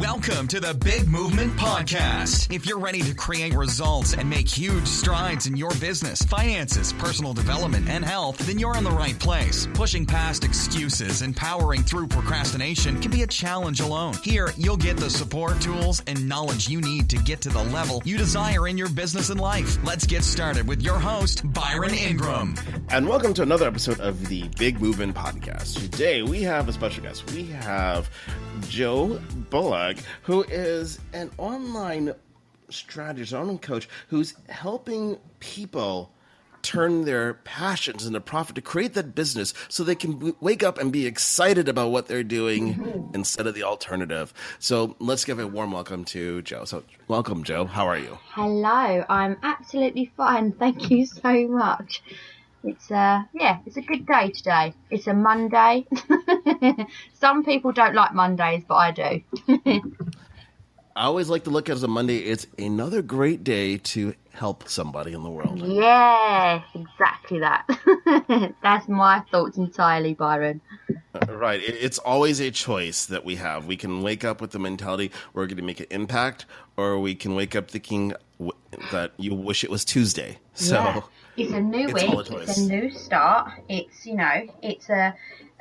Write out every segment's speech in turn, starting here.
Welcome to the Big Movement Podcast. If you're ready to create results and make huge strides in your business, finances, personal development, and health, then you're in the right place. Pushing past excuses and powering through procrastination can be a challenge alone. Here, you'll get the support, tools, and knowledge you need to get to the level you desire in your business and life. Let's get started with your host, Byron Ingram. And welcome to another episode of the Big Movement Podcast. Today, we have a special guest. We have Joe Bullock, who is an online strategist, online coach, who's helping people turn their passions into profit to create that business so they can wake up and be excited about what they're doing instead of the alternative. So let's give a warm welcome to Joe. So welcome, Joe. How are you? Hello. I'm absolutely fine. Thank you so much. It's a good day today. It's a Monday. Some people don't like Mondays, but I do. I always like to look at it as a Monday. It's another great day to help somebody in the world. Yeah, exactly that. That's my thoughts entirely, Byron. Right. It's always a choice that we have. We can wake up with the mentality we're going to make an impact, or we can wake up thinking that you wish it was Tuesday. So yeah. It's a new week. It's a new start. I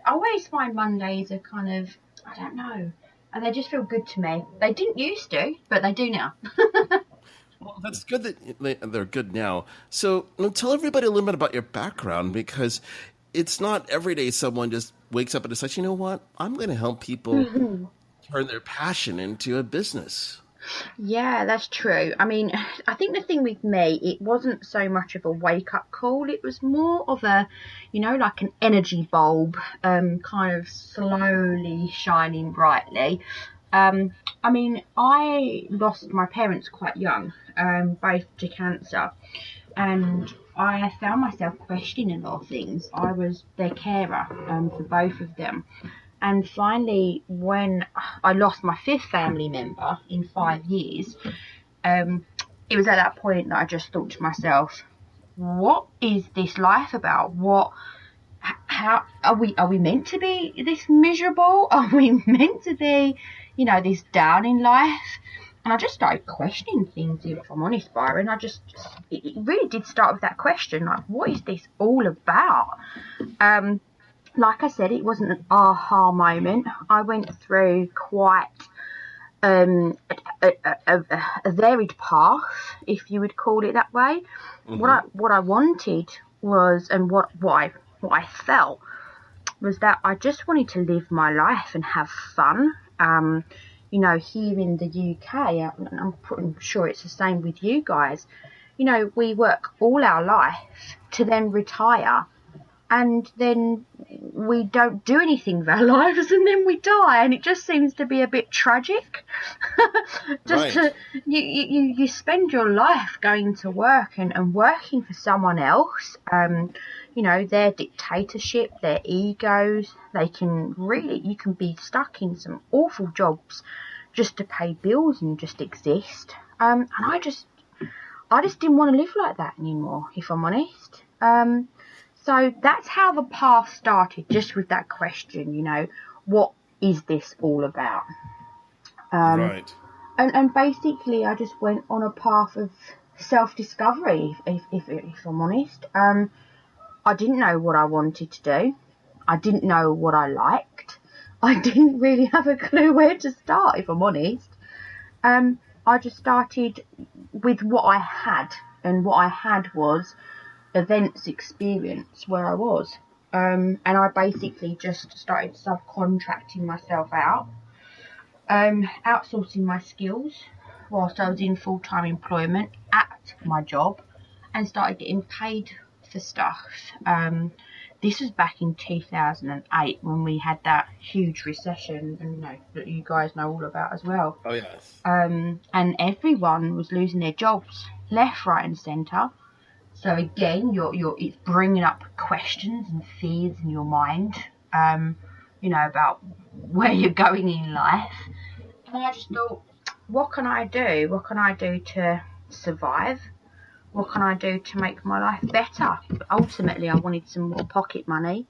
always find Mondays are kind of, I don't know, and they just feel good to me. They didn't used to, but they do now. Well, that's good that they're good now. So tell everybody a little bit about your background, because it's not every day someone just wakes up and decides, you know what, I'm going to help people turn their passion into a business. Yeah, that's true. I mean, I think the thing with me, it wasn't so much of a wake-up call. It was more of a, like an energy bulb, kind of slowly shining brightly. I mean, I lost my parents quite young, both to cancer, and I found myself questioning a lot of things. I was their carer for both of them. And finally, when I lost my fifth family member in 5 years, it was at that point that I just thought to myself, what is this life about? How are we meant to be this miserable? Are we meant to be, this down in life? And I just started questioning things, if I'm honest, Byron. It really did start with that question, like, what is this all about? Like I said, it wasn't an aha moment. I went through quite a varied path, if you would call it that way. Mm-hmm. What I wanted was, and what I felt was that I just wanted to live my life and have fun. Here in the UK, and I'm pretty sure it's the same with you guys. We work all our life to then retire. And then we don't do anything with our lives, and then we die, and it just seems to be a bit tragic. You spend your life going to work and working for someone else. Their dictatorship, their egos. You can be stuck in some awful jobs just to pay bills and just exist. And I just didn't want to live like that anymore, if I'm honest. So that's how the path started, just with that question, what is this all about? Right. And basically I just went on a path of self-discovery, if I'm honest. I didn't know what I wanted to do. I didn't know what I liked. I didn't really have a clue where to start, if I'm honest. I just started with what I had, and what I had was events experience where I was, and I basically just started subcontracting myself out, outsourcing my skills whilst I was in full-time employment at my job, and started getting paid for stuff. This was back in 2008 when we had that huge recession, and that you guys know all about as well. Oh yes. And everyone was losing their jobs left, right, and centre. So again, it's bringing up questions and fears in your mind, about where you're going in life. And I just thought, what can I do? What can I do to survive? What can I do to make my life better? But ultimately, I wanted some more pocket money.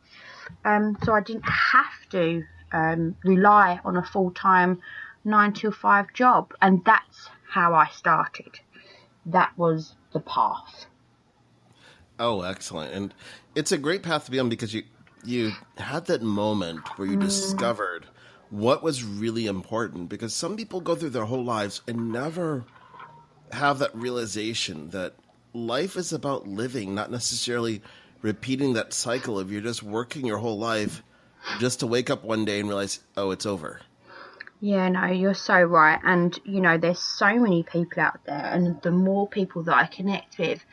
So I didn't have to rely on a full-time 9 to 5 job. And that's how I started. That was the path. Oh, excellent. And it's a great path to be on because you had that moment where you discovered what was really important, because some people go through their whole lives and never have that realization that life is about living, not necessarily repeating that cycle of you're just working your whole life just to wake up one day and realize, oh, it's over. Yeah, no, you're so right. And, you know, there's so many people out there, and the more people that I connect with,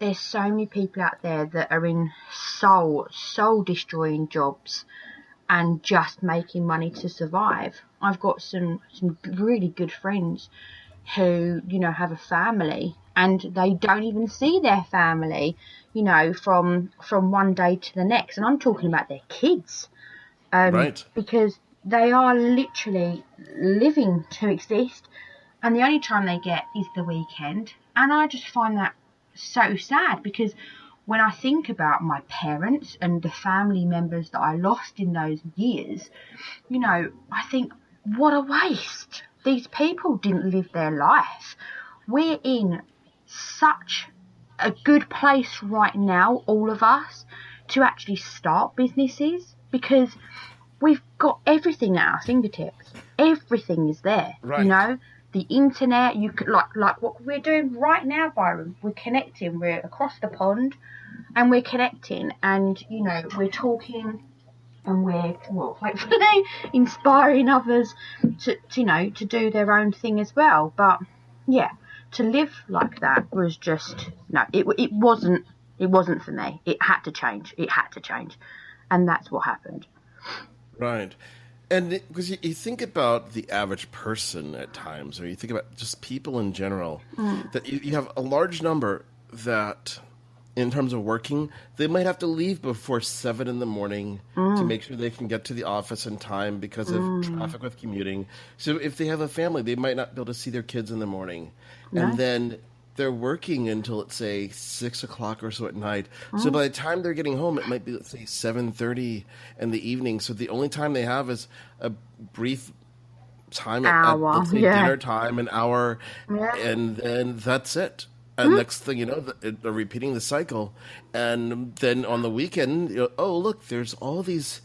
there's so many people out there that are in soul destroying jobs and just making money to survive. I've got some really good friends who, you know, have a family and they don't even see their family, you know, from one day to the next. And I'm talking about their kids. Right. Because they are literally living to exist, and the only time they get is the weekend. And I just find that so sad, because when I think about my parents and the family members that I lost in those years, you know, I think, what a waste. These people didn't live their life. We're in such a good place right now, all of us, to actually start businesses, because we've got everything at our fingertips. Everything is there. Right. You know, the internet, you could, like what we're doing right now, Byron. We're connecting. We're across the pond, and we're connecting, and you know, we're talking, and we're hopefully inspiring others to you know, to do their own thing as well. But yeah, to live like that was just no. It wasn't for me. It had to change. And that's what happened. Right. And because you think about the average person at times, or you think about just people in general, that you have a large number that, in terms of working, they might have to leave before 7 in the morning to make sure they can get to the office in time because of traffic with commuting. So if they have a family, they might not be able to see their kids in the morning. No. And then they're working until, let's say, 6 o'clock or so at night. So by the time they're getting home, it might be, let's say, 7:30 in the evening. So the only time they have is a brief time at let's say, dinner time, an hour, and then that's it. And next thing you know, they're repeating the cycle. And then on the weekend, you know, oh, look, there's all these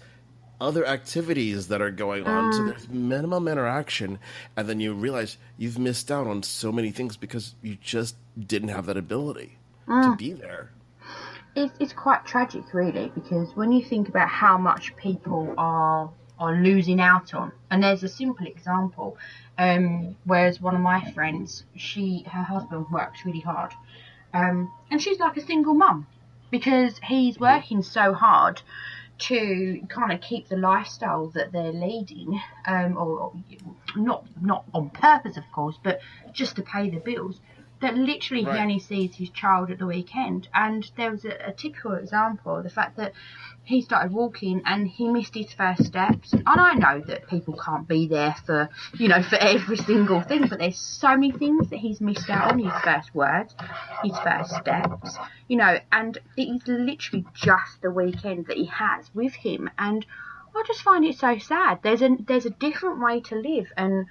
other activities that are going on, so there's minimum interaction, and then you realize you've missed out on so many things because you just didn't have that ability to be there. It's quite tragic, really, because when you think about how much people are losing out on, and there's a simple example, whereas one of my friends, her husband works really hard, and she's like a single mum, because he's working so hard to kind of keep the lifestyle that they're leading, or not on purpose, of course, but just to pay the bills, that literally he only sees his child at the weekend. And there was a typical example of the fact that he started walking and he missed his first steps. And I know that people can't be there for, you know, for every single thing, but there's so many things that he's missed out on: his first words, his first steps, you know, and it is literally just the weekend that he has with him. And I just find it so sad. There's a different way to live, and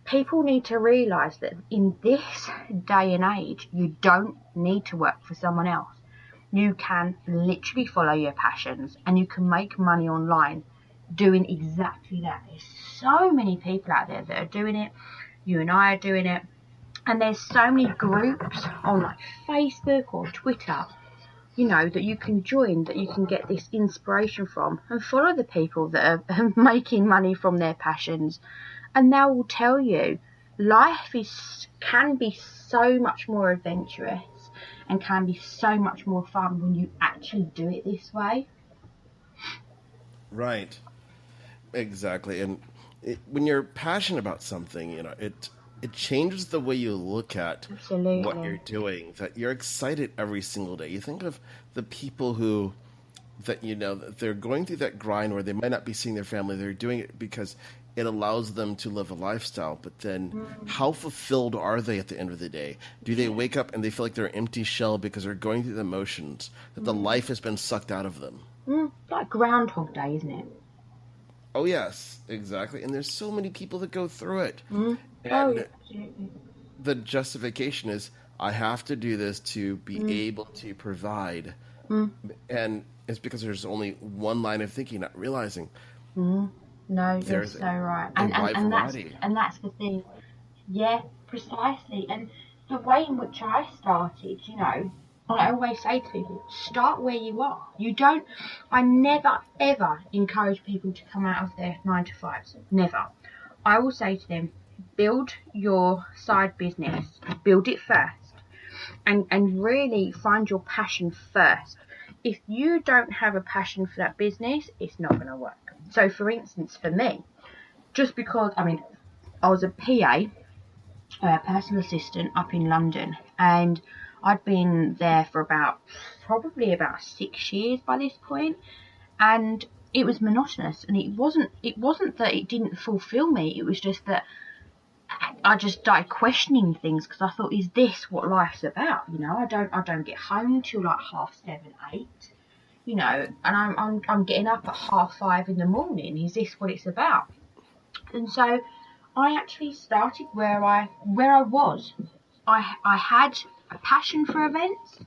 people need to realise that in this day and age, you don't need to work for someone else. You can literally follow your passions, and you can make money online doing exactly that. There's so many people out there that are doing it. You and I are doing it. And there's so many groups on like Facebook or Twitter, you know, that you can join, that you can get this inspiration from, and follow the people that are making money from their passions. And they will tell you life can be so much more adventurous and can be so much more fun when you actually do it this way. Right. Exactly. And when you're passionate about something, you know, it changes the way you look at what you're doing, that you're excited every single day. You think of the people that, you know, they're going through that grind where they might not be seeing their family. They're doing it because it allows them to live a lifestyle. But then how fulfilled are they at the end of the day? Do they wake up and they feel like they're an empty shell because they're going through the motions, that the life has been sucked out of them? Like Groundhog Day, isn't it? Oh, yes, exactly. And there's so many people that go through it. Oh, And absolutely. the justification is, I have to do this to be able to provide. And it's because there's only one line of thinking, not realizing No, you're there's so right. a And wide and that's variety. and that's the thing. Yeah, precisely. And the way in which I started, I always say to people, start where you are. I never ever encourage people to come out of their 9 to 5s. Never. I will say to them, build your side business, build it first, and really find your passion first. If you don't have a passion for that business, it's not going to work. So, for instance, for me, just because, I was a PA, personal assistant up in London, and I'd been there for probably about 6 years by this point, and it was monotonous, and it wasn't that it didn't fulfill me, it was just that I just started questioning things, because I thought, is this what life's about? I don't get home till like 7:30, 8, and I'm getting up at 5:30 in the morning. Is this what it's about? And so I actually started where I was. I had a passion for events,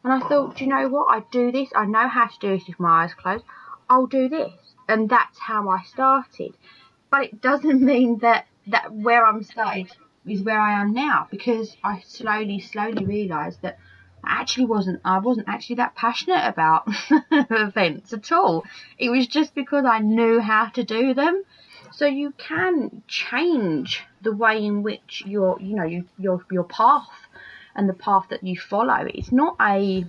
and I thought, do you know what? I do this. I know how to do this with my eyes closed. I'll do this, and that's how I started. But it doesn't mean that where I'm started is where I am now, because I slowly realised that I wasn't actually that passionate about events at all. It was just because I knew how to do them. So you can change the way in which your path and the path that you follow. It's not a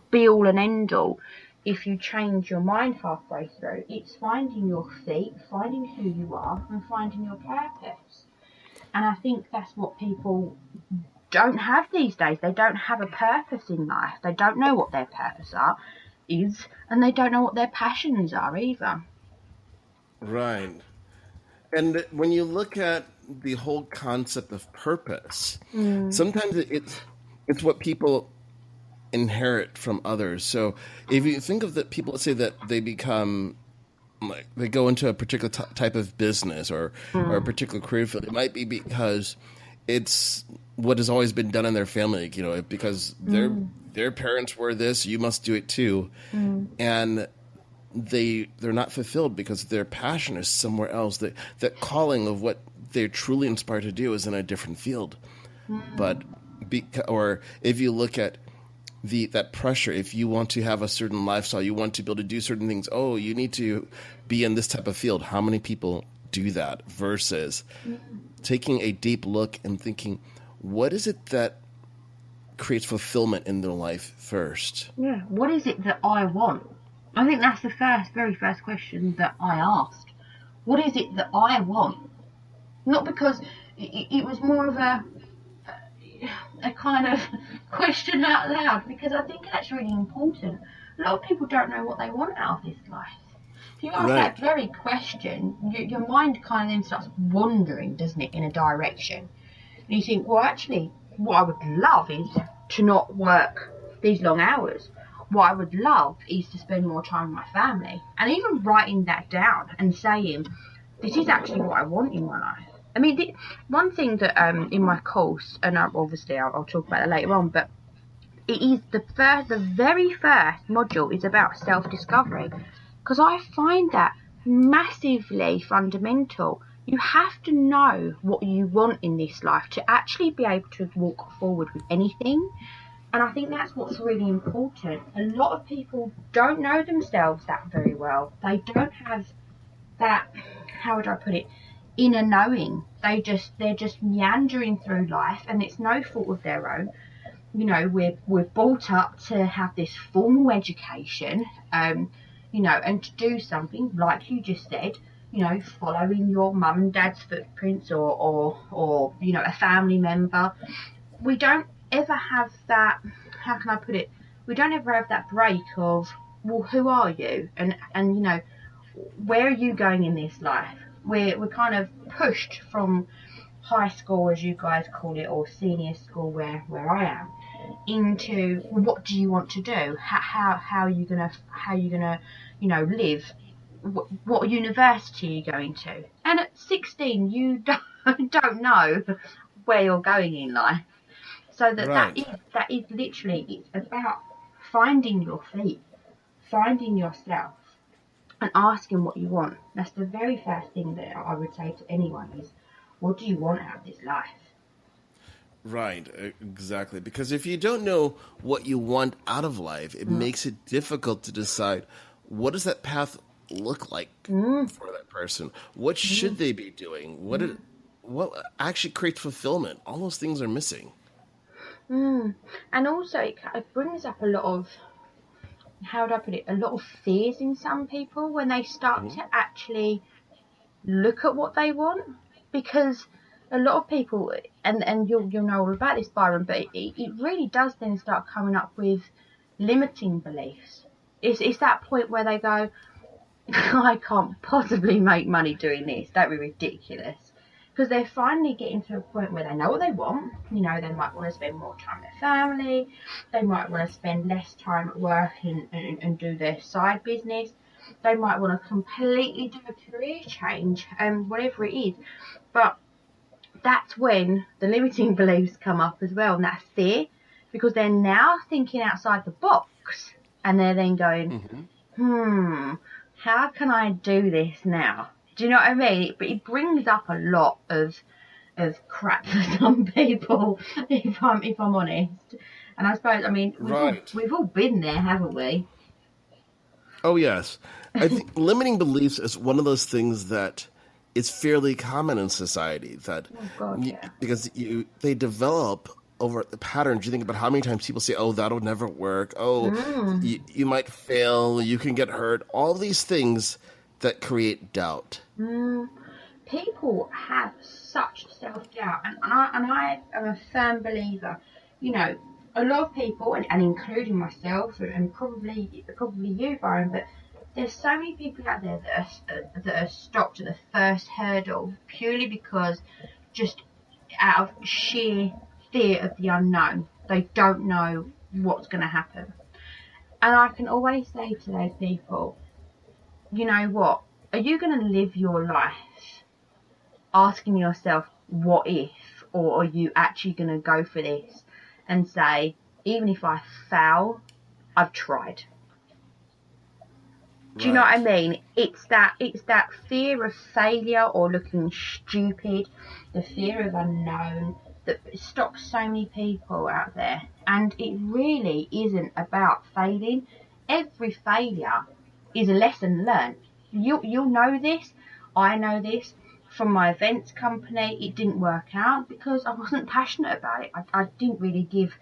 be all and end all. If you change your mind halfway through, it's finding your feet, finding who you are, and finding your purpose. And I think that's what people don't have these days. They don't have a purpose in life. They don't know what their purpose is, and they don't know what their passions are either. Right. And when you look at the whole concept of purpose, sometimes it's what people inherit from others. So if you think of the people, let's say that they become, like, they go into a particular type of business or a particular career field, it might be because it's what has always been done in their family, because their parents were this, you must do it too. And they're not fulfilled because their passion is somewhere else. That calling of what they're truly inspired to do is in a different field. But or if you look at that pressure, if you want to have a certain lifestyle, you want to be able to do certain things, you need to be in this type of field. How many people do that? Versus taking a deep look and thinking, what is it that creates fulfillment in their life first? Yeah, what is it that I want? I think that's the very first question that I asked. What is it that I want? Not because it was more of a kind of question out loud, because I think that's really important. A lot of people don't know what they want out of this life. If you ask that very question, your mind kind of then starts wandering, doesn't it, in a direction. And you think, well, actually, what I would love is to not work these long hours. What I would love is to spend more time with my family. And even writing that down and saying, this is actually what I want in my life. I mean, one thing that in my course, and obviously I'll talk about that later on, but it is the very first module is about self-discovery, because I find that massively fundamental. You have to know what you want in this life to actually be able to walk forward with anything. And I think that's what's really important. A lot of people don't know themselves that very well. They don't have that, how would I put it, inner knowing. They're just meandering through life, and it's no fault of their own. We're brought up to have this formal education, and to do something like you just said, following your mum and dad's footprints or a family member. We don't ever have that, how can I put it, we don't ever have that break of, well, who are you? And where are you going in this life? We're kind of pushed from high school, as you guys call it, or senior school, where I am, into what do you want to do? How are you gonna live? what university are you going to? And at 16, you don't know where you're going in life. So that is literally, it's about finding your feet, finding yourself, and asking what you want. That's the very first thing that I would say to anyone is, what do you want out of this life? Right, exactly. Because if you don't know what you want out of life, it makes it difficult to decide what does that path look like for that person. What should they be doing? What actually creates fulfillment? All those things are missing. And also, it brings up a lot of, how would I put it, a lot of fears in some people when they start to actually look at what they want. Because a lot of people, and you'll know all about this, Byron, but it really does then start coming up with limiting beliefs. It's that point where they go, I can't possibly make money doing this. That'd be ridiculous. Because they're finally getting to a point where they know what they want. You know, they might want to spend more time with their family. They might want to spend less time at work and do their side business. They might want to completely do a career change, whatever it is. But that's when the limiting beliefs come up as well, and that's fear, because they're now thinking outside the box, and they're then going, how can I do this now? Do you know what I mean? It brings up a lot of crap for some people, if I'm honest. And I suppose, I mean, we've all been there, haven't we? Oh, yes. I think limiting beliefs is one of those things that is fairly common in society. That because they develop over the patterns. You think about how many times people say, "Oh, that'll never work." Oh, you might fail. You can get hurt. All these things that create doubt. People have such self-doubt, and I am a firm believer. You know, a lot of people, and including myself, and probably you, Byron, but there's so many people out there that are stopped at the first hurdle purely because just out of sheer fear of the unknown. They don't know what's going to happen. And I can always say to those people, you know what? Are you going to live your life asking yourself, what if? Or are you actually going to go for this and say, even if I fail, I've tried? Do you know what I mean? It's that fear of failure or looking stupid, the fear of unknown that stops so many people out there. And it really isn't about failing. Every failure is a lesson learned. You'll know this. I know this. From my events company, it didn't work out because I wasn't passionate about it. I didn't really give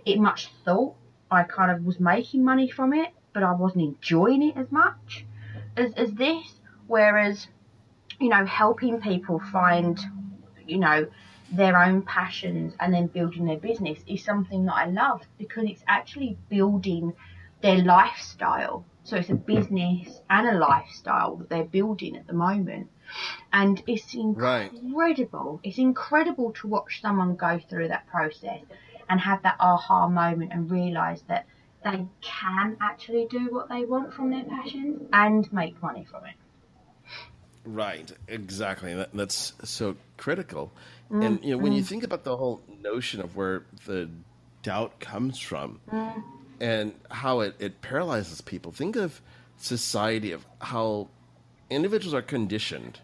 it much thought. I kind of was making money from it, but I wasn't enjoying it as much as this. Whereas, you know, helping people find, you know, their own passions and then building their business is something that I love because it's actually building their lifestyle. So it's a business and a lifestyle that they're building at the moment. And it's incredible. It's incredible to watch someone go through that process and have that aha moment and realise that they can actually do what they want from their passions and make money from it. Right, exactly. That's so critical. And you know, when you think about the whole notion of where the doubt comes from and how it paralyzes people, think of society, of how individuals are conditioned.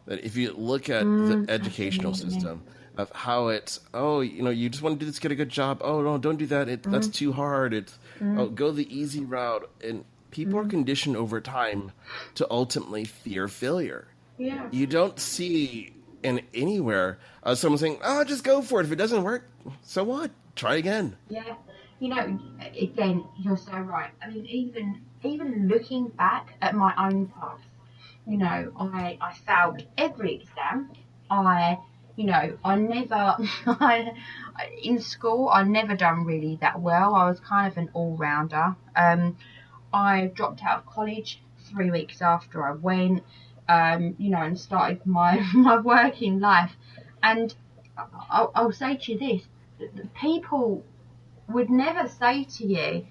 That if you look at the educational system, of how it's, you know, you just want to do this, get a good job. Oh, no, don't do that. That's too hard. Go the easy route. And people are conditioned over time to ultimately fear failure. Yeah. You don't see anywhere someone saying, just go for it. If it doesn't work, so what? Try again. Yeah. You know, again, you're so right. I mean, even looking back at my own past, you know, I failed every exam. In school, I never done really that well. I was kind of an all-rounder. I dropped out of college 3 weeks after I went, and started my working life. And I'll say to you this, that people would never say to you,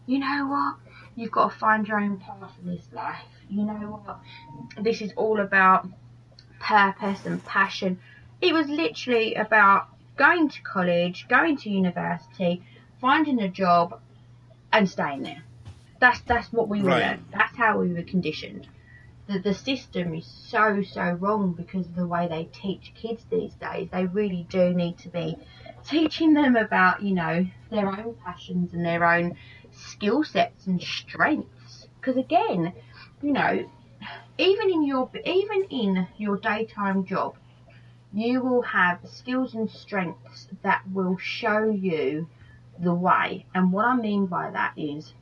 you know what, you've got to find your own path in this life. you know what, this is all about purpose and passion. It was literally about going to college, going to university, finding a job and staying there. That's what we were Right. learned. That's how we were conditioned. The system is so wrong because of the way they teach kids these days. They really do need to be teaching them about, you know, their own passions and their own skill sets and strengths. Because again, you know, even in your daytime job, you will have skills and strengths that will show you the way. And what I mean by that is,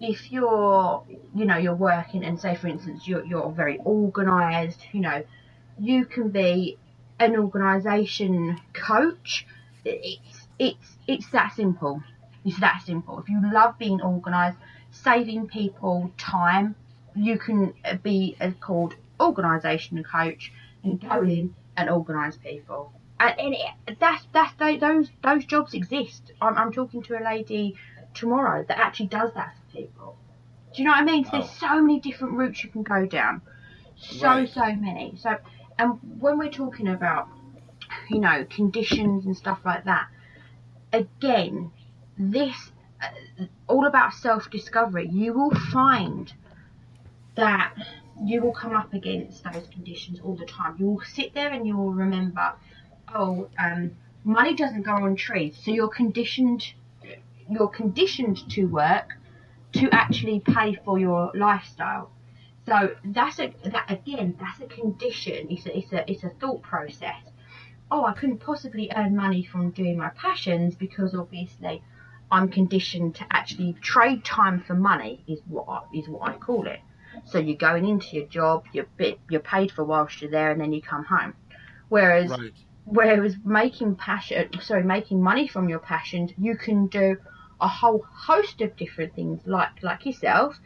if you're working, and say for instance you're very organised, you know, you can be an organisation coach. It's that simple. It's that simple. If you love being organised, saving people time, you can be called organisation coach and go in and organise people. And those jobs exist. I'm talking to a lady tomorrow that actually does that for people. Do you know what I mean? So there's so many different routes you can go down. So many. So, and when we're talking about, you know, conditions and stuff like that, again, this all about self-discovery. You will find that you will come up against those conditions all the time. You will sit there and you will remember, money doesn't grow on trees, so you're conditioned to work to actually pay for your lifestyle. So that's a condition. It's a thought process. Oh, I couldn't possibly earn money from doing my passions because obviously I'm conditioned to actually trade time for money, is what I call it. So you're going into your job, you're paid for whilst you're there, and then you come home. Whereas making money from your passions, you can do a whole host of different things, like yourself.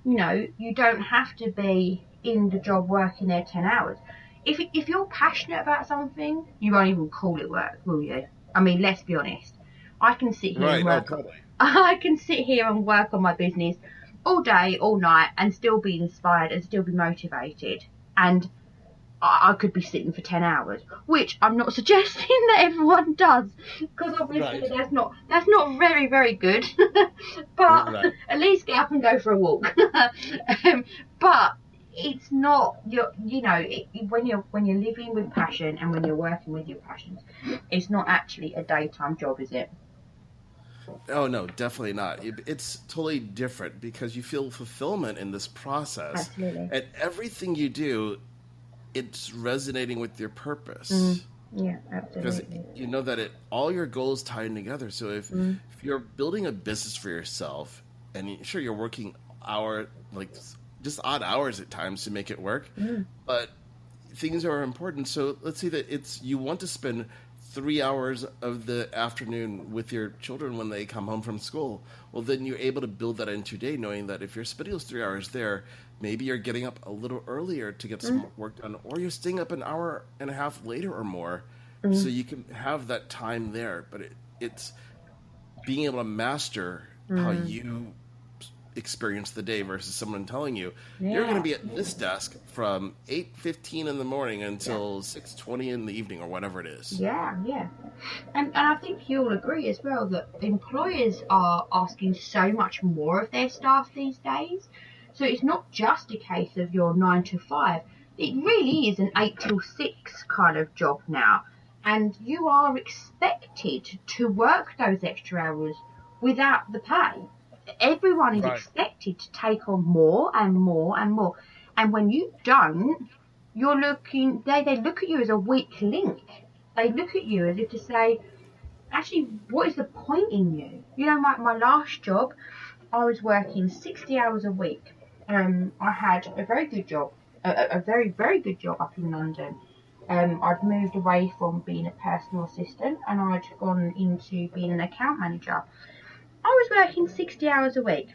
You know, you don't have to be in the job working there 10 hours. If you're passionate about something, you won't even call it work, will you? I mean, let's be honest. I can sit here and work. I can sit here and work on my business all day, all night, and still be inspired and still be motivated. And I could be sitting for 10 hours, which I'm not suggesting that everyone does, because obviously that's not very, very good. But at least get up and go for a walk. But it's not when you're living with passion and when you're working with your passions, it's not actually a daytime job, is it? Oh, no, definitely not. It's totally different because you feel fulfillment in this process. Absolutely. And everything you do, it's resonating with your purpose. Yeah, absolutely. Because you know that all your goals tied together. So if you're building a business for yourself, and sure, you're working just odd hours at times to make it work, but things are important. So let's say that you want to spend 3 hours of the afternoon with your children when they come home from school. Well, then you're able to build that into your day, knowing that if you're spending those 3 hours there, maybe you're getting up a little earlier to get some work done, or you're staying up an hour and a half later or more, so you can have that time there. But it's being able to master how you experience the day versus someone telling you you're going to be at this desk from 8:15 in the morning until 6:20 in the evening or whatever it is. Yeah. And I think you'll agree as well that employers are asking so much more of their staff these days. So it's not just a case of your 9 to 5. It really is an 8 till 6 kind of job now. And you are expected to work those extra hours without the pay. Everyone is expected to take on more and more and more. And when you don't, they look at you as a weak link. They look at you as if to say, actually, what is the point in you? You know, my last job, I was working 60 hours a week. I had a very good job, a very, very good job up in London. I'd moved away from being a personal assistant and I'd gone into being an account manager. I was working 60 hours a week,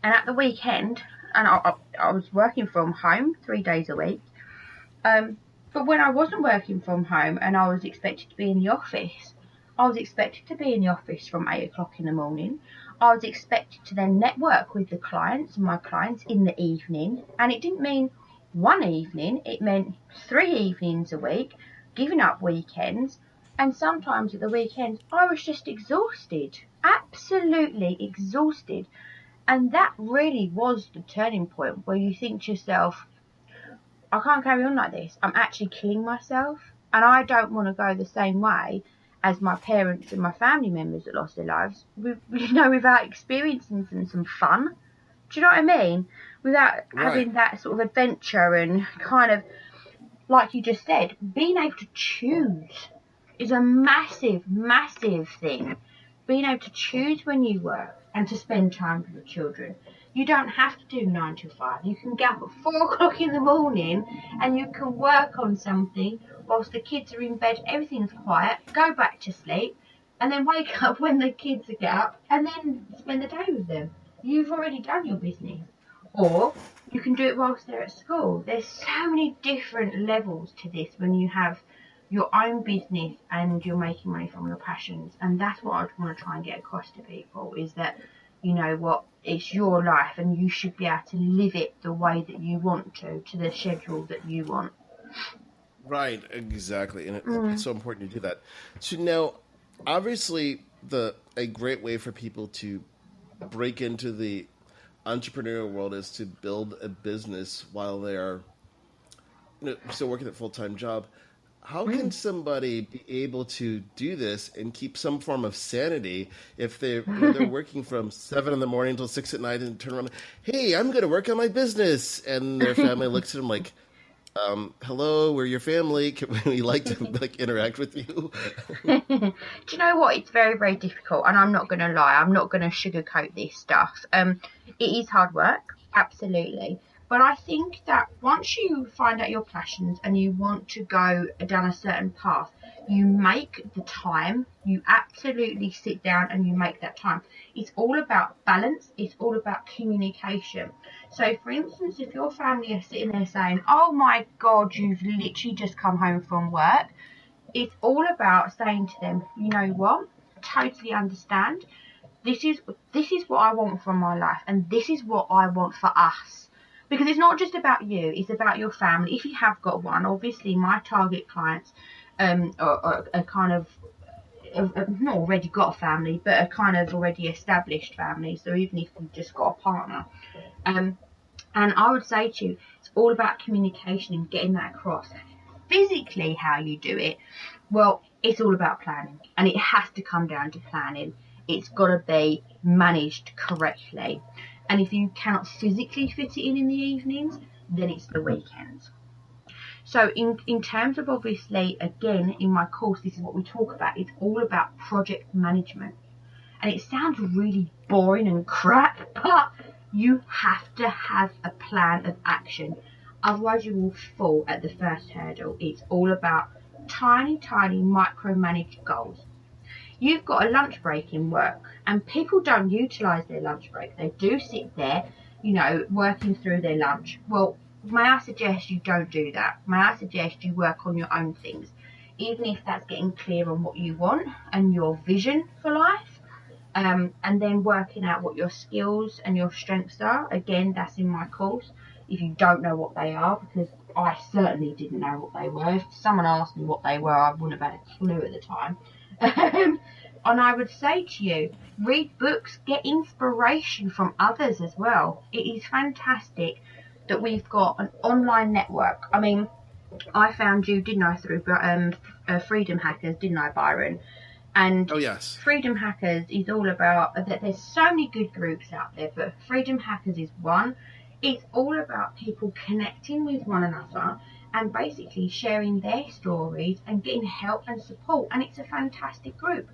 and at the weekend, and I was working from home 3 days a week, but when I wasn't working from home and I was expected to be in the office, I was expected to be in the office from 8 o'clock in the morning. I was expected to then network with the clients, my clients, in the evening. And it didn't mean one evening, it meant 3 evenings a week, giving up weekends. And sometimes at the weekends, I was just exhausted, absolutely exhausted. And that really was the turning point where you think to yourself, I can't carry on like this. I'm actually killing myself. And I don't want to go the same way as my parents and my family members that lost their lives, without experiencing some fun. Do you know what I mean? Without having that sort of adventure and kind of, like you just said, being able to choose is a massive, massive thing. Being able to choose when you work and to spend time with your children. You don't have to do 9 to 5. You can get up at 4 o'clock in the morning and you can work on something whilst the kids are in bed, everything's quiet, go back to sleep, and then wake up when the kids get up and then spend the day with them. You've already done your business. Or you can do it whilst they're at school. There's so many different levels to this when you have your own business and you're making money from your passions. And that's what I'd want to try and get across to people, is that, you know what, it's your life and you should be able to live it the way that you want to the schedule that you want. Right, exactly. And it's so important to do that. So now, obviously, a great way for people to break into the entrepreneurial world is to build a business while they are still working a full-time job. How can somebody be able to do this and keep some form of sanity if they're working from 7 in the morning until 6 at night and turn around, hey, I'm going to work on my business, and their family looks at them like, hello, we're your family. Can we like to interact with you? Do you know what? It's very, very difficult, and I'm not going to lie. I'm not going to sugarcoat this stuff. It is hard work, absolutely. But I think that once you find out your passions and you want to go down a certain path, you make the time. You absolutely sit down and you make that time. It's all about balance. It's all about communication. So, for instance, if your family are sitting there saying, oh my God, you've literally just come home from work, it's all about saying to them, you know what, totally understand. This is what I want from my life, and this is what I want for us. Because it's not just about you, it's about your family. If you have got one, obviously my target clients are kind of, not already got a family, but a kind of already established family. So even if you've just got a partner. And I would say to you, it's all about communication and getting that across. Physically, how you do it, well, it's all about planning. And it has to come down to planning. It's got to be managed correctly. And if you cannot physically fit it in the evenings, then it's the weekends. So in terms of, obviously, again, in my course, this is what we talk about. It's all about project management. And it sounds really boring and crap, but you have to have a plan of action. Otherwise, you will fall at the first hurdle. It's all about tiny, tiny micromanaged goals. You've got a lunch break in work, and people don't utilise their lunch break. They do sit there, working through their lunch. Well, may I suggest you don't do that? May I suggest you work on your own things, even if that's getting clear on what you want and your vision for life, and then working out what your skills and your strengths are. Again, that's in my course. If you don't know what they are, because I certainly didn't know what they were. If someone asked me what they were, I wouldn't have had a clue at the time. And I would say to you, read books, get inspiration from others as well. It is fantastic that we've got an online network. I mean, I found you, didn't I, through Freedom Hackers, didn't I, Byron? And oh, yes. Freedom Hackers is all about that. There's so many good groups out there, but Freedom Hackers is one. It's all about people connecting with one another and basically sharing their stories and getting help and support. And it's a fantastic group.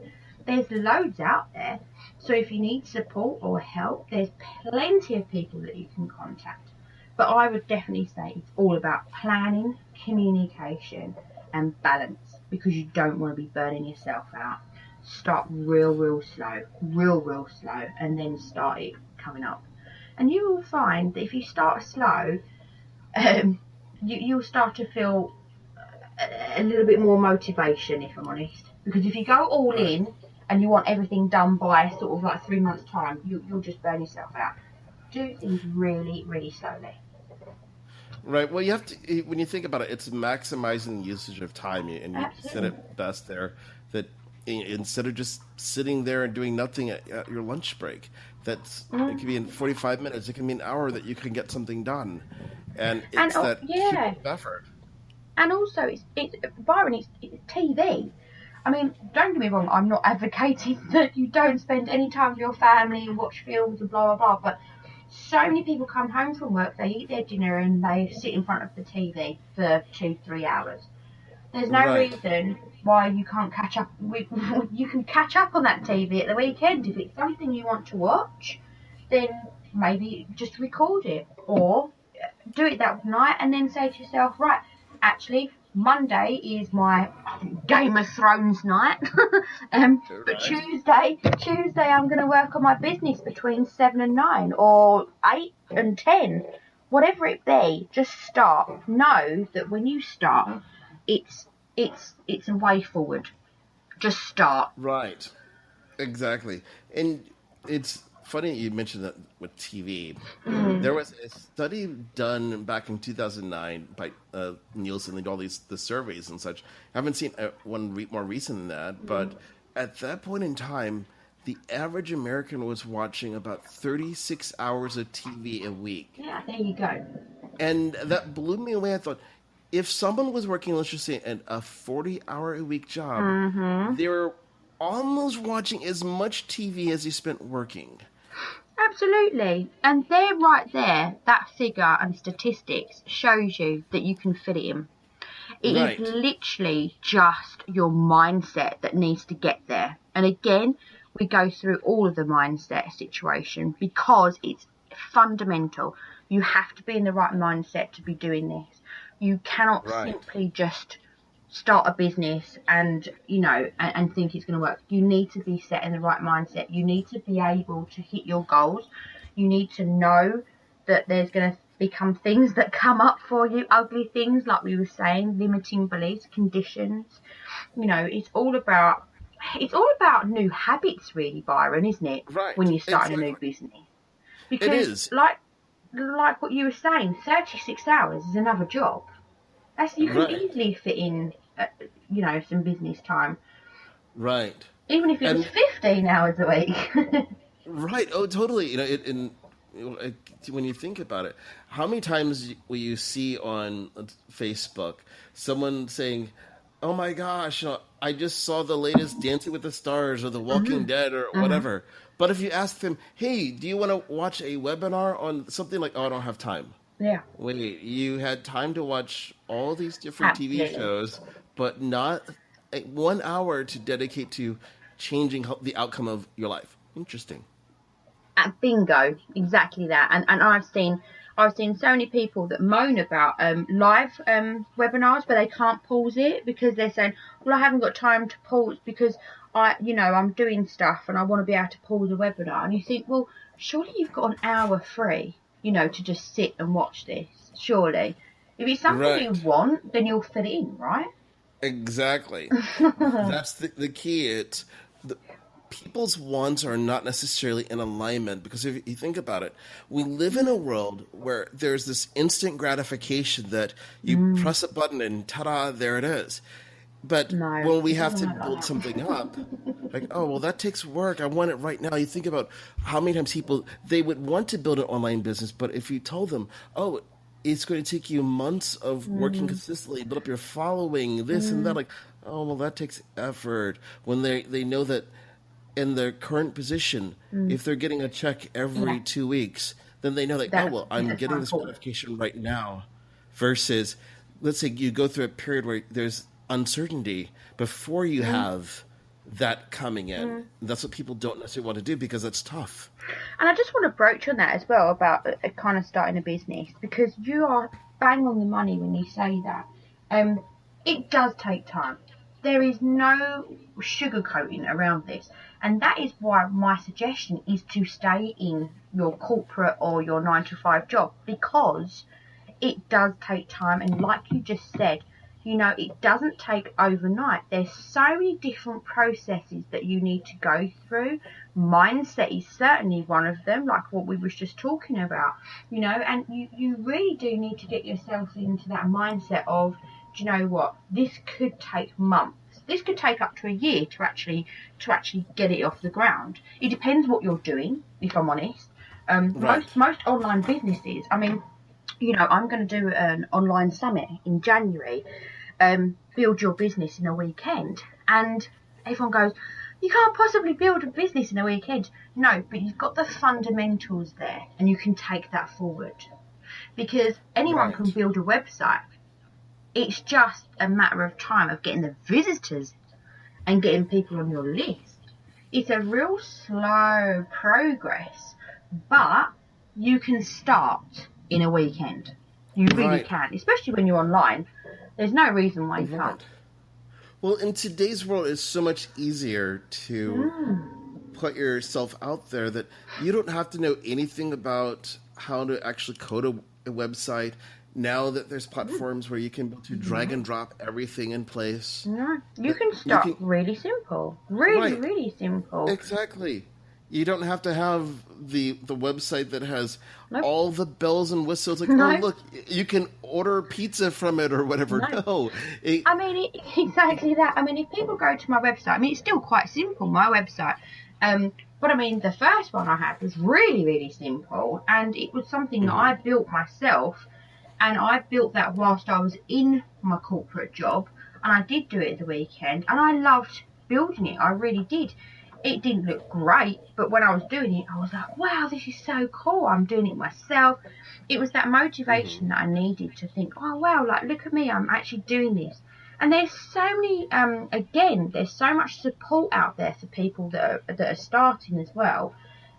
There's loads out there. So if you need support or help, there's plenty of people that you can contact. But I would definitely say it's all about planning, communication and balance, because you don't want to be burning yourself out. Start real slow, and then start it coming up. And you will find that if you start slow, you'll start to feel a little bit more motivation, if I'm honest. Because if you go all in and you want everything done by sort of like 3 months' time, you'll just burn yourself out. Do things really, really slowly. Right. Well, you have to, when you think about it, it's maximizing the usage of time, and you said it best there, that instead of just sitting there and doing nothing at your lunch break, it could be in 45 minutes, it can be an hour that you can get something done. And it's cumulative effort. And also, Byron, it's TV. I mean, don't get me wrong, I'm not advocating that you don't spend any time with your family and watch films and blah, blah, blah, but so many people come home from work, they eat their dinner and they sit in front of the TV for 2-3 hours. There's no reason why you can't catch up. You can catch up on that TV at the weekend. If it's something you want to watch, then maybe just record it or do it that night and then say to yourself, right, actually, Monday is my Game of Thrones night, but Tuesday I'm going to work on my business between 7 and 9 or 8 and 10, whatever it be. Just start. Know that when you start, it's a way forward. Just start. Right. Exactly. And it's funny you mentioned that with TV. There was a study done back in 2009 by Nielsen and all the surveys and such. I haven't seen one more recent than that, but at that point in time, the average American was watching about 36 hours of TV a week. Yeah, there you go. And that blew me away. I thought, if someone was working, let's just say, a 40-hour-a-week job, they were almost watching as much TV as they spent working. Absolutely. And there, right there, that figure and statistics shows you that you can fit it in. It is literally just your mindset that needs to get there. And again, we go through all of the mindset situation because it's fundamental. You have to be in the right mindset to be doing this. You cannot simply just start a business and, and think it's going to work. You need to be set in the right mindset. You need to be able to hit your goals. You need to know that there's going to become things that come up for you, ugly things, like we were saying, limiting beliefs, conditions. It's all about new habits, really, Byron, isn't it? Right. When you're starting a new business. Because it is. Like what you were saying, 36 hours is another job. You can easily fit in, some business time. Right. Even if it was 15 hours a week. Right. Oh, totally. When you think about it, how many times will you see on Facebook someone saying, "Oh my gosh, I just saw the latest Dancing with the Stars or The Walking Dead or whatever." But if you ask them, "Hey, do you want to watch a webinar on something?" like, "Oh, I don't have time." Yeah. Wait, you had time to watch all these different TV shows, but not 1 hour to dedicate to changing the outcome of your life. Interesting. Bingo, exactly that. And I've seen so many people that moan about live webinars, but they can't pause it because they're saying, "Well, I haven't got time to pause because I'm doing stuff and I want to be able to pause a webinar." And you think, well, surely you've got an hour free, to just sit and watch this. Surely, if it's something you want, then you'll fit it in, right? Exactly. That's the key. People's wants are not necessarily in alignment, because if you think about it, we live in a world where there's this instant gratification that you press a button and ta-da, there it is. But when we have to build something up, like, oh, well, that takes work. I want it right now. You think about how many times they would want to build an online business, but if you told them, oh, it's going to take you months of working consistently, build up your following, this and that, like, oh, well, that takes effort. When they know that in their current position, if they're getting a check every 2 weeks, then they know that, oh, well, I'm getting this gratification right now. Versus, let's say you go through a period where there's uncertainty before you have that coming in. That's what people don't necessarily want to do because it's tough. And I just want to broach on that as well about kind of starting a business, because you are bang on the money when you say that. It does take time. There is no sugarcoating around this. And that is why my suggestion is to stay in your corporate or your 9-to-5 job, because it does take time. And like you just said, You know, it doesn't take overnight. There's so many different processes that you need to go through. Mindset is certainly one of them, like what we was just talking about, you know, and you really do need to get yourself into that mindset of, do you know what, this could take months. This could take up to a year to actually get it off the ground. It depends what you're doing, if I'm honest. Right. Most online businesses, I mean, you know, I'm going to do an online summit in January, build your business in a weekend. And everyone goes, you can't possibly build a business in a weekend. No, but you've got the fundamentals there and you can take that forward. Because anyone can build a website. It's just a matter of time of getting the visitors and getting people on your list. It's a real slow progress, but you can start in a weekend. You really can, especially when you're online. There's no reason why you can't. Well, in today's world, it's so much easier to put yourself out there that you don't have to know anything about how to actually code a website. Now that there's platforms where you can be able to drag and drop everything in place. No, you can start really simple. Really simple. Exactly. You don't have to have the website that has all the bells and whistles. Like, oh, look, you can order pizza from it or whatever. No. I mean, exactly that. I mean, if people go to my website, I mean, it's still quite simple, my website. But I mean, the first one I had was really simple. And it was something that I built myself. And I built that whilst I was in my corporate job. And I did do it at the weekend. And I loved building it. I really did. It didn't look great. But when I was doing it, I was like, wow, this is so cool. I'm doing it myself. It was that motivation that I needed to think, oh, wow, like, look at me. I'm actually doing this. And there's so many, again, there's so much support out there for people that are starting as well.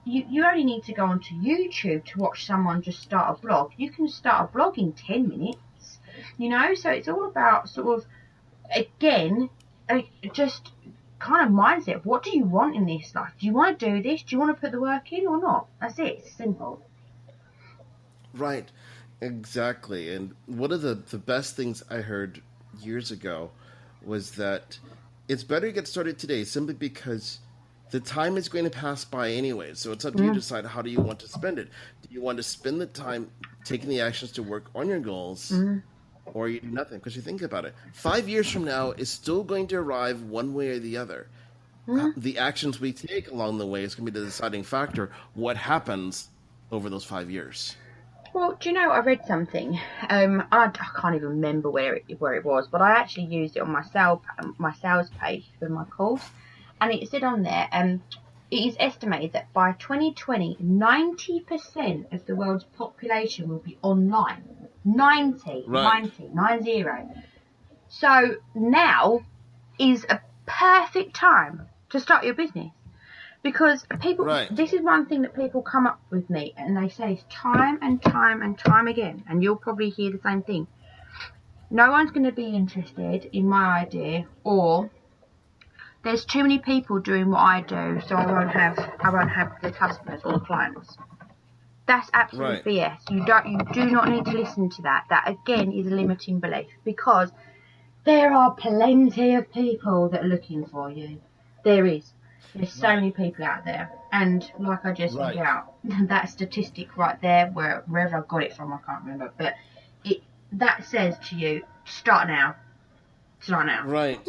You only need to go onto YouTube to watch someone just start a blog. You can start a blog in 10 minutes, you know? So it's all about sort of, again, just kind of mindset. What do you want in this life? Do you want to do this? Do you want to put the work in or not? That's it. It's simple. Right. Exactly. And one of the best things I heard years ago was that it's better to get started today simply because the time is going to pass by anyway, so it's up to you to decide how do you want to spend it. Do you want to spend the time taking the actions to work on your goals, or you do nothing? Because you think about it, 5 years from now is still going to arrive one way or the other. The actions we take along the way is going to be the deciding factor. What happens over those 5 years? Well, do you know, I read something. I can't even remember where it was, but I actually used it on my sales page for my course. And it said on there, it is estimated that by 2020, 90% of the world's population will be online. 90. So now is a perfect time to start your business. Because people, this is one thing that people come up with me and they say time and time again, and you'll probably hear the same thing. No one's going to be interested in my idea, or there's too many people doing what I do, so I won't have the customers or the clients. That's absolute BS. You do not need to listen to that. That again is a limiting belief, because there are plenty of people that are looking for you. There's so many people out there, and like I just pointed out, that statistic right there, wherever I got it from, I can't remember, but that says to you, start now. Right.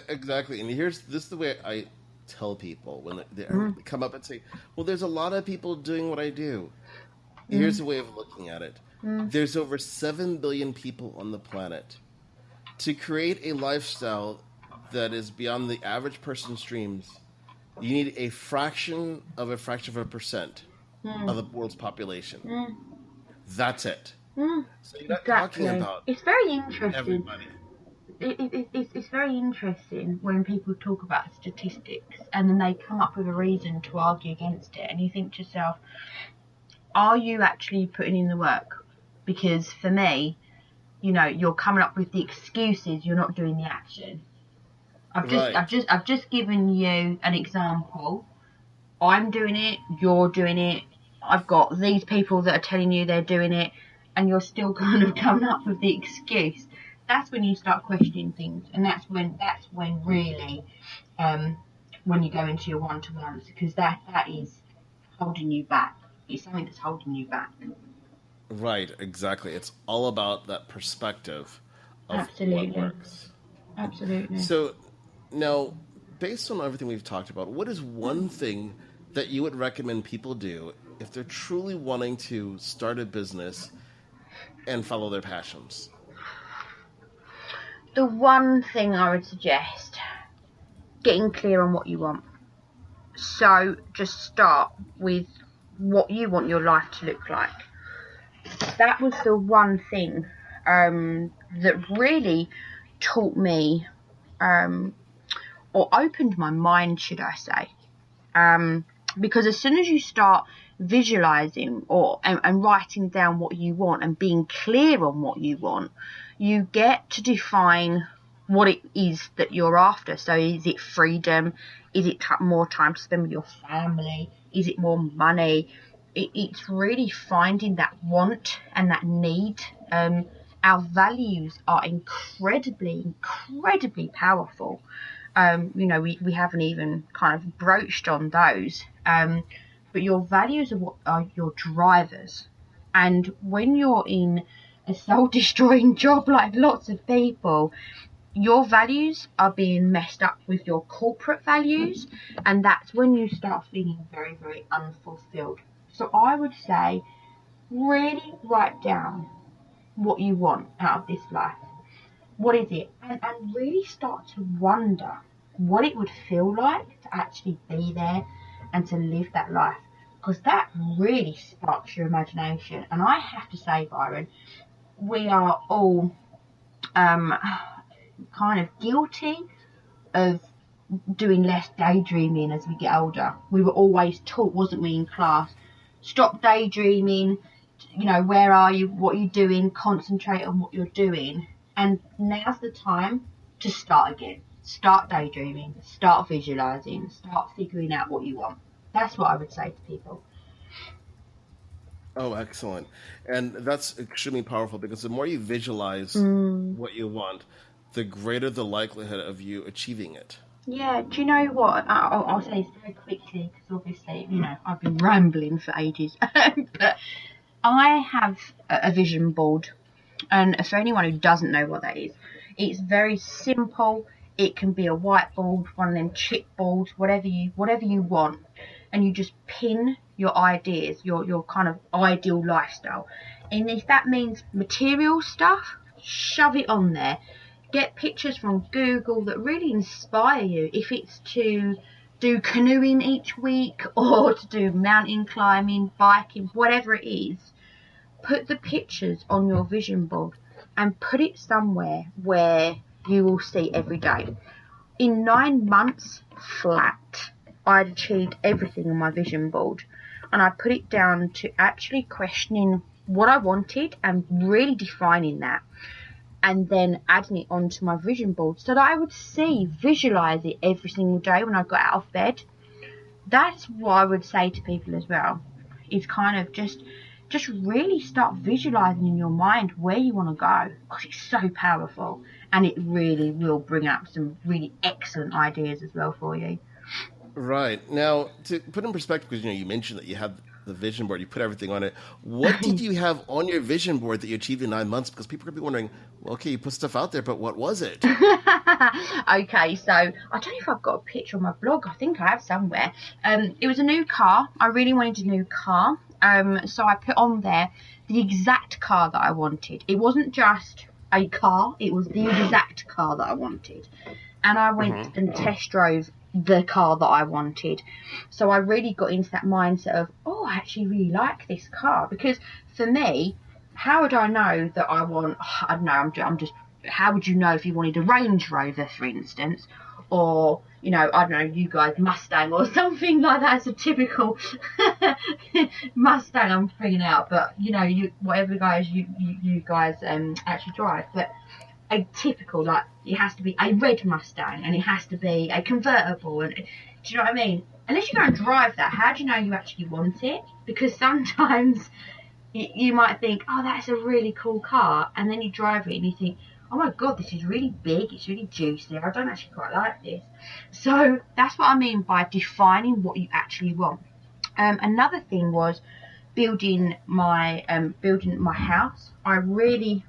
Exactly. And this is the way I tell people when they come up and say, well, there's a lot of people doing what I do. Here's a way of looking at it. There's over 7 billion people on the planet. To create a lifestyle that is beyond the average person's dreams, you need a fraction of a percent of the world's population. That's it. So you're not talking about it's very interesting. Everybody. It's very interesting when people talk about statistics and then they come up with a reason to argue against it, and you think to yourself, are you actually putting in the work? Because for me, you know, you're coming up with the excuses, you're not doing the action. I've just given you an example. I'm doing it, you're doing it, I've got these people that are telling you they're doing it, and you're still kind of coming up with the excuse. that's when you start questioning things, and that's when really when you go into your one-to-ones, because that is holding you back. It's something that's holding you back. Right, exactly. It's all about that perspective of Absolutely. what works. Absolutely. So now, based on everything we've talked about, what is one thing that you would recommend people do if they're truly wanting to start a business and follow their passions? The one thing I would suggest, getting clear on what you want. So just start with what you want your life to look like. That was the one thing that really taught me, or opened my mind, should I say. Because as soon as you start visualizing and writing down what you want and being clear on what you want, you get to define what it is that you're after. So is it freedom? Is it more time to spend with your family? Is it more money? It's really finding that want and that need. Our values are incredibly powerful. We haven't even kind of broached on those. But your values are what are your drivers. And when you're in a soul-destroying job like lots of people, your values are being messed up with your corporate values, and that's when you start feeling very, very unfulfilled. So I would say really write down what you want out of this life. What is it? And really start to wonder what it would feel like to actually be there and to live that life. Because that really sparks your imagination. And I have to say, Byron, we are all kind of guilty of doing less daydreaming as we get older. We were always taught, wasn't we, in class, stop daydreaming, where are you, what are you doing, concentrate on what you're doing. And now's the time to start again. Start daydreaming, start visualizing, start figuring out what you want. That's what I would say to people. Oh, excellent. And that's extremely powerful, because the more you visualize what you want, the greater the likelihood of you achieving it. Yeah, do you know what? I'll say this very quickly, because obviously, I've been rambling for ages. But I have a vision board. And for anyone who doesn't know what that is, it's very simple. It can be a whiteboard, one of them chipboards, whatever you want. And you just pin your ideas, your kind of ideal lifestyle. And if that means material stuff, shove it on there. Get pictures from Google that really inspire you. If it's to do canoeing each week, or to do mountain climbing, biking, whatever it is, put the pictures on your vision board and put it somewhere where you will see every day. In 9 months flat, I'd achieved everything on my vision board, and I put it down to actually questioning what I wanted and really defining that, and then adding it onto my vision board so that I would visualize it every single day when I got out of bed. That's what I would say to people as well. It's kind of just really start visualizing in your mind where you want to go, because it's so powerful, and it really will bring up some really excellent ideas as well for you. Right. Now, to put in perspective, because you mentioned that you have the vision board, you put everything on it. What did you have on your vision board that you achieved in 9 months? Because people could be wondering, well, okay, you put stuff out there, but what was it? Okay, so I don't know if I've got a picture on my blog. I think I have somewhere. It was a new car. I really wanted a new car. So I put on there the exact car that I wanted. It wasn't just a car, it was the exact car that I wanted. And I went and test drove the car that I wanted. So I really got into that mindset of, I actually really like this car. Because for me, how would I know that I want, I don't know, I'm just, how would you know if you wanted a Range Rover, for instance, or, I don't know, you guys, Mustang or something like that. It's a typical Mustang, I'm freaking out, but, whatever guys you guys actually drive, but a typical, like, it has to be a red Mustang, and it has to be a convertible, and do you know what I mean? Unless you go and drive that, how do you know you actually want it? Because sometimes you might think, that's a really cool car, and then you drive it and you think, oh my God, this is really big, it's really juicy, I don't actually quite like this. So that's what I mean by defining what you actually want. Another thing was building my house. I really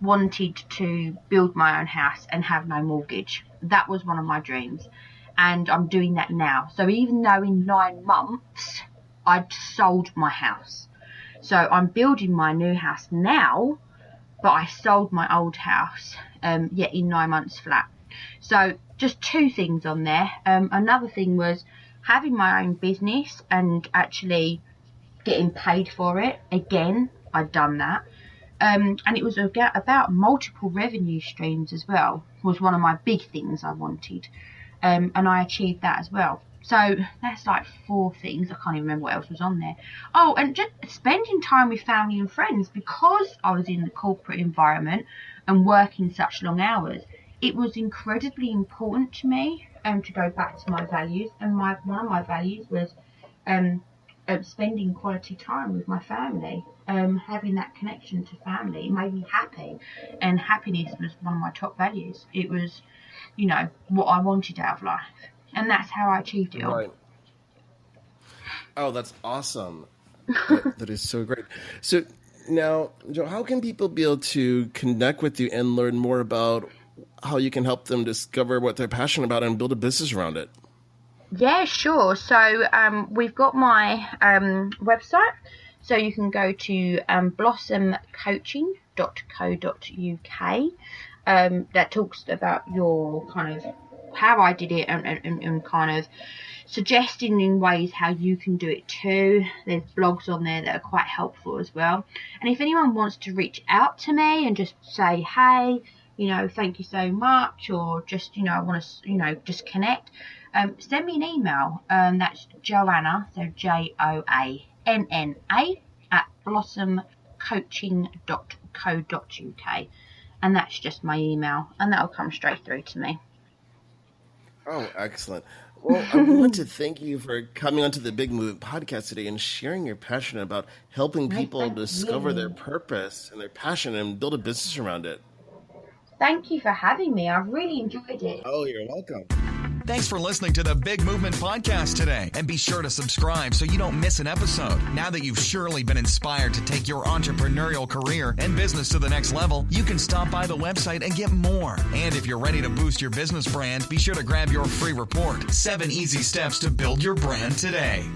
wanted to build my own house and have no mortgage. That was one of my dreams, and I'm doing that now. So even though in 9 months I'd sold my house, so I'm building my new house now, but I sold my old house in 9 months flat. So just 2 things on there. Another thing was having my own business and actually getting paid for it. Again, I'd done that. And it was about multiple revenue streams as well, was one of my big things I wanted. And I achieved that as well. So that's like 4 things. I can't even remember what else was on there. Oh, and just spending time with family and friends, because I was in the corporate environment and working such long hours. It was incredibly important to me to go back to my values. And one of my values was spending quality time with my family. Having that connection to family made me happy, and happiness was one of my top values. It was, what I wanted out of life, and that's how I achieved it all. Right. Oh, that's awesome. That is so great. So now, Joe, how can people be able to connect with you and learn more about how you can help them discover what they're passionate about and build a business around it? Yeah, sure. So we've got my website. So you can go to www-blossomcoaching-co-uk. That talks about your kind of how I did it, and kind of suggesting in ways how you can do it too. There's blogs on there that are quite helpful as well. And if anyone wants to reach out to me and just say, hey, thank you so much, or just, I want to, just connect, send me an email. That's Joanna, so Joanna @blossomcoaching.co.uk, and that's just my email, and that'll come straight through to me. Oh, excellent. Well, I want to thank you for coming onto the Big Movement podcast today and sharing your passion about helping people discover their purpose and their passion and build a business around it. Thank you for having me. I've really enjoyed it. Oh, you're welcome. Thanks for listening to the Big Movement Podcast today. And be sure to subscribe so you don't miss an episode. Now that you've surely been inspired to take your entrepreneurial career and business to the next level, you can stop by the website and get more. And if you're ready to boost your business brand, be sure to grab your free report, 7 Easy Steps to Build Your Brand Today.